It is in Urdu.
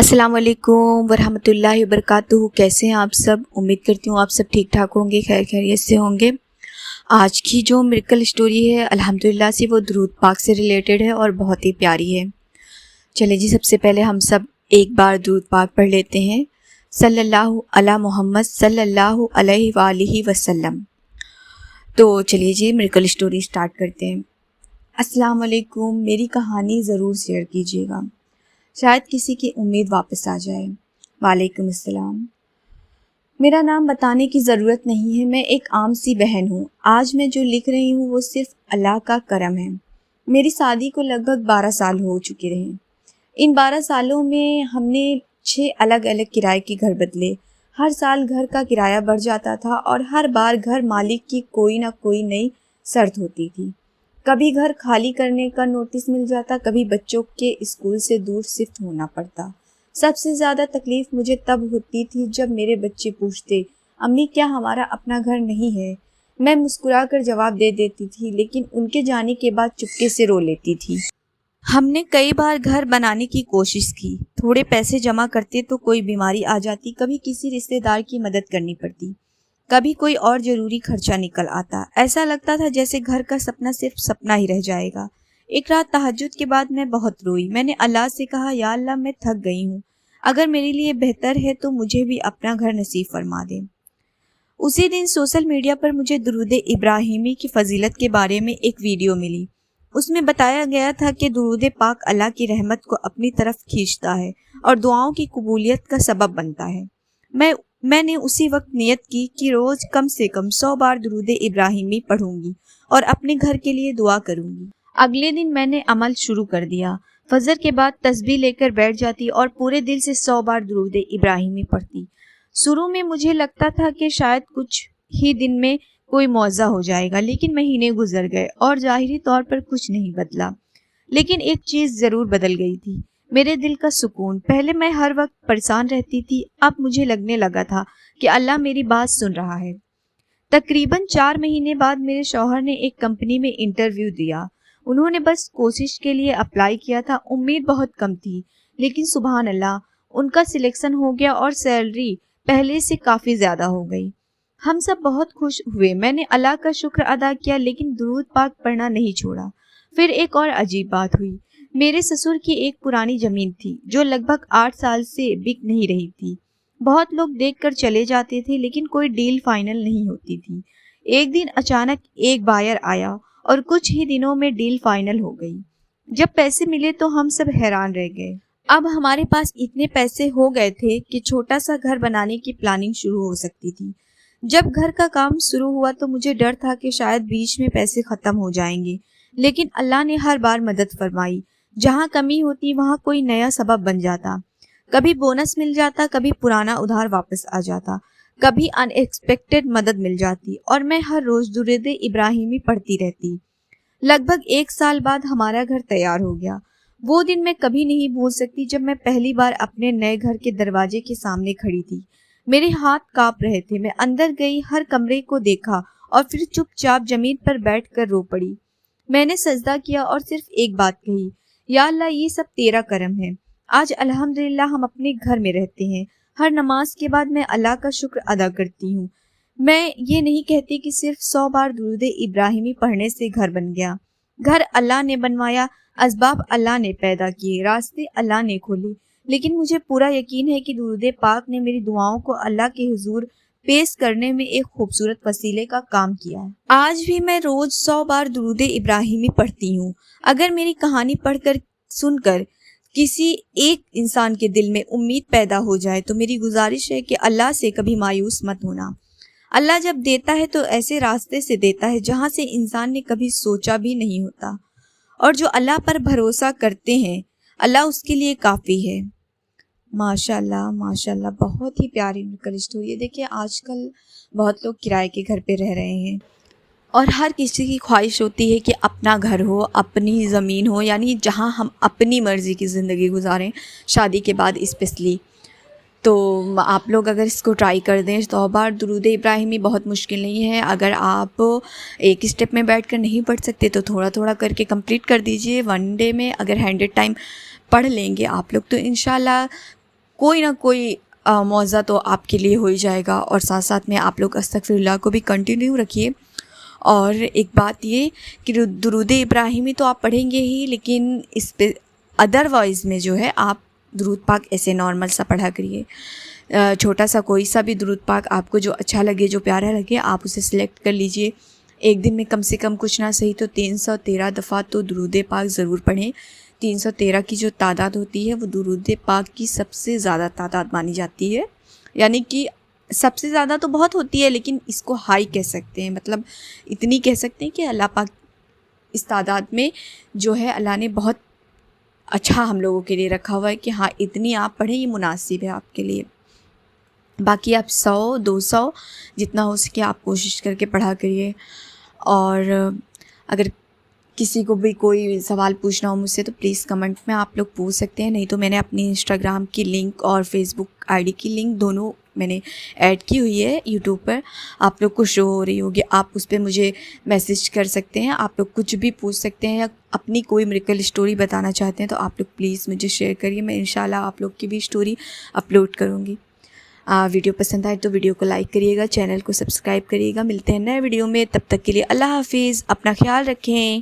السلام علیکم ورحمۃ اللہ وبرکاتہ۔ کیسے ہیں آپ سب؟ امید کرتی ہوں آپ سب ٹھیک ٹھاک ہوں گے، خیر خیریت سے ہوں گے۔ آج کی جو میریکل اسٹوری ہے الحمدللہ سے وہ درود پاک سے ریلیٹڈ ہے اور بہت ہی پیاری ہے۔ چلے جی، سب سے پہلے ہم سب ایک بار درود پاک پڑھ لیتے ہیں۔ صلی اللہ علی محمد صلی اللہ علیہ وآلہ وسلم۔ تو چلیے جی میریکل اسٹوری سٹارٹ کرتے ہیں۔ السلام علیکم، میری کہانی ضرور شیئر کیجیے گا، شاید کسی کی امید واپس آ جائے۔ وعلیکم السلام۔ میرا نام بتانے کی ضرورت نہیں ہے، میں ایک عام سی بہن ہوں۔ آج میں جو لکھ رہی ہوں وہ صرف اللہ کا کرم ہے۔ میری شادی کو لگ بھگ 12 سال ہو چکے رہے۔ ان 12 سالوں میں ہم نے 6 الگ الگ کرائے کے گھر بدلے۔ ہر سال گھر کا کرایہ بڑھ جاتا تھا اور ہر بار گھر مالک کی کوئی نہ کوئی نئی شرط ہوتی تھی۔ کبھی گھر خالی کرنے کا نوٹس مل جاتا، کبھی بچوں کے اسکول سے دور شفٹ ہونا پڑتا۔ سب سے زیادہ تکلیف مجھے تب ہوتی تھی جب میرے بچے پوچھتے، امی کیا ہمارا اپنا گھر نہیں ہے؟ میں مسکرا کر جواب دے دیتی تھی، لیکن ان کے جانے کے بعد چپکے سے رو لیتی تھی۔ ہم نے کئی بار گھر بنانے کی کوشش کی، تھوڑے پیسے جمع کرتے تو کوئی بیماری آ جاتی، کبھی کسی رشتہ دار کی مدد کرنی پڑتی، کبھی کوئی اور ضروری خرچہ نکل آتا۔ ایسا لگتا تھا جیسے گھر کا سپنا صرف سپنا ہی رہ جائے گا۔ ایک رات تہجد کے بعد میں بہت روئی۔ میں نے اللہ سے کہا، یا اللہ میں تھک گئی ہوں، اگر میرے لیے بہتر ہے تو مجھے بھی اپنا گھر نصیب فرما دے۔ اسی دن سوشل میڈیا پر مجھے درود ابراہیمی کی فضیلت کے بارے میں ایک ویڈیو ملی۔ اس میں بتایا گیا تھا کہ درود پاک اللہ کی رحمت کو اپنی طرف کھینچتا ہے اور دعاؤں کی قبولیت کا سبب بنتا ہے۔ میں نے اسی وقت نیت کی کہ روز کم سے کم 100 بار درود ابراہیمی پڑھوں گی اور اپنے گھر کے لیے دعا کروں گی۔ اگلے دن میں نے عمل شروع کر دیا۔ فجر کے بعد تسبیح لے کر بیٹھ جاتی اور پورے دل سے 100 بار درود ابراہیمی پڑھتی۔ شروع میں مجھے لگتا تھا کہ شاید کچھ ہی دن میں کوئی معجزہ ہو جائے گا، لیکن مہینے گزر گئے اور ظاہری طور پر کچھ نہیں بدلا۔ لیکن ایک چیز ضرور بدل گئی تھی، میرے دل کا سکون۔ پہلے میں ہر وقت پریشان رہتی تھی، اب مجھے لگنے لگا تھا کہ اللہ میری بات سن رہا ہے۔ تقریباً 4 مہینے بعد میرے شوہر نے ایک کمپنی میں انٹرویو دیا۔ انہوں نے بس کوشش کے لیے اپلائی کیا تھا، امید بہت کم تھی، لیکن سبحان اللہ ان کا سلیکشن ہو گیا اور سیلری پہلے سے کافی زیادہ ہو گئی۔ ہم سب بہت خوش ہوئے۔ میں نے اللہ کا شکر ادا کیا، لیکن درود پاک پڑھنا نہیں چھوڑا۔ پھر ایک اور عجیب بات ہوئی۔ میرے سسر کی ایک پرانی زمین تھی جو لگ بھگ 8 سال سے بک نہیں رہی تھی۔ بہت لوگ دیکھ کر چلے جاتے تھے، لیکن کوئی ڈیل فائنل نہیں ہوتی تھی۔ ایک دن اچانک ایک بائر آیا اور کچھ ہی دنوں میں ڈیل فائنل ہو گئی۔ جب پیسے ملے تو ہم سب حیران رہ گئے۔ اب ہمارے پاس اتنے پیسے ہو گئے تھے کہ چھوٹا سا گھر بنانے کی پلاننگ شروع ہو سکتی تھی۔ جب گھر کا کام شروع ہوا تو مجھے ڈر تھا کہ شاید بیچ میں پیسے ختم ہو جائیں گے، لیکن اللہ نے ہر بار مدد فرمائی۔ جہاں کمی ہوتی وہاں کوئی نیا سبب بن جاتا۔ کبھی بونس مل جاتا، کبھی پرانا ادھار واپس آ جاتا، کبھی ان ایکسپیکٹڈ مدد مل جاتی، اور میں ہر روز درود ابراہیمی پڑھتی رہتی۔ لگ بھگ 1 سال بعد ہمارا گھر تیار ہو گیا۔ وہ دن میں کبھی نہیں بھول سکتی جب میں پہلی بار اپنے نئے گھر کے دروازے کے سامنے کھڑی تھی۔ میرے ہاتھ کانپ رہے تھے۔ میں اندر گئی، ہر کمرے کو دیکھا اور پھر چپ چاپ زمین پر بیٹھ کر رو پڑی۔ میں نے سجدہ کیا اور صرف ایک بات کہی، یا اللہ یہ سب تیرا کرم ہے۔ آج الحمدللہ ہم اپنے گھر میں رہتے ہیں۔ ہر نماز کے بعد میں اللہ کا شکر ادا کرتی ہوں۔ میں یہ نہیں کہتی کہ صرف 100 بار درود ابراہیمی پڑھنے سے گھر بن گیا۔ گھر اللہ نے بنوایا، اسباب اللہ نے پیدا کیے، راستے اللہ نے کھولے، لیکن مجھے پورا یقین ہے کہ درود پاک نے میری دعاؤں کو اللہ کے حضور پیش کرنے میں ایک خوبصورت وسیلے کا کام کیا ہے۔ آج بھی میں روز 100 بار درود ابراہیمی پڑھتی ہوں۔ اگر میری کہانی پڑھ کر سن کر کسی ایک انسان کے دل میں امید پیدا ہو جائے تو میری گزارش ہے کہ اللہ سے کبھی مایوس مت ہونا۔ اللہ جب دیتا ہے تو ایسے راستے سے دیتا ہے جہاں سے انسان نے کبھی سوچا بھی نہیں ہوتا، اور جو اللہ پر بھروسہ کرتے ہیں اللہ اس کے لیے کافی ہے۔ ماشاء اللہ بہت ہی پیاری نقل اسٹوری ہے۔ دیکھیے آج کل بہت لوگ کرائے کے گھر پہ رہ رہے ہیں، اور ہر کسی کی خواہش ہوتی ہے کہ اپنا گھر ہو، اپنی زمین ہو، یعنی جہاں ہم اپنی مرضی کی زندگی گزاریں، شادی کے بعد اسپیشلی۔ تو آپ لوگ اگر اس کو ٹرائی کر دیں 100 بار درود ابراہیمی بہت مشکل نہیں ہے۔ اگر آپ ایک اسٹیپ میں بیٹھ کر نہیں پڑھ سکتے تو تھوڑا تھوڑا کر کے کمپلیٹ کر دیجئے 1 ڈے میں۔ اگر 100 ٹائم پڑھ لیں گے آپ لوگ تو انشاءاللہ کوئی نہ کوئی معاوضہ تو آپ کے لیے ہو ہی جائے گا. اور ساتھ ساتھ میں آپ لوگ استغفر اللہ کو بھی کنٹینیو رکھیے. اور ایک بات یہ کہ درود ابراہیمی تو آپ پڑھیں گے ہی، لیکن اس پہ ادروائز میں جو ہے آپ درود پاک ایسے نارمل سا پڑھا کریے. چھوٹا سا کوئی سا بھی درود پاک آپ کو جو اچھا لگے، جو پیارا لگے، آپ اسے سلیکٹ کر لیجئے. ایک دن میں کم سے کم کچھ نہ صحیح تو 313 دفعہ تو درود پاک ضرور پڑھیں. 313 کی جو تعداد ہوتی ہے وہ درود پاک کی سب سے زیادہ تعداد مانی جاتی ہے. یعنی کہ سب سے زیادہ تو بہت ہوتی ہے، لیکن اس کو ہائی کہہ سکتے ہیں. مطلب اتنی کہہ سکتے ہیں کہ اللہ پاک اس تعداد میں جو ہے اللہ نے بہت اچھا ہم لوگوں کے لیے رکھا ہوا ہے کہ ہاں اتنی آپ پڑھیں، یہ مناسب ہے آپ کے لیے. باقی آپ 100-200 جتنا ہو سکے آپ کوشش کر کے پڑھا کریے. اور اگر کسی کو بھی کوئی سوال پوچھنا ہو مجھ سے تو پلیز کمنٹ میں آپ لوگ پوچھ سکتے ہیں. نہیں تو میں نے اپنی انسٹاگرام کی لنک اور فیس بک آئی ڈی کی لنک دونوں میں نے ایڈ کی ہوئی ہے یوٹیوب پر، آپ لوگ کو شو ہو رہی ہوگی. آپ اس پہ مجھے میسیج کر سکتے ہیں، آپ لوگ کچھ بھی پوچھ سکتے ہیں، یا اپنی کوئی میریکل اسٹوری بتانا چاہتے ہیں تو آپ لوگ پلیز مجھے شیئر کریے. میں انشاءاللہ آپ لوگ کی بھی اسٹوری اپلوڈ کروں گی. ویڈیو پسند آئے تو ویڈیو کو لائک کریے گا، چینل کو سبسکرائب کریے گا. ملتے ہیں نئے ویڈیو میں، تب تک کے لیے اللہ حافظ، اپنا خیال رکھیں.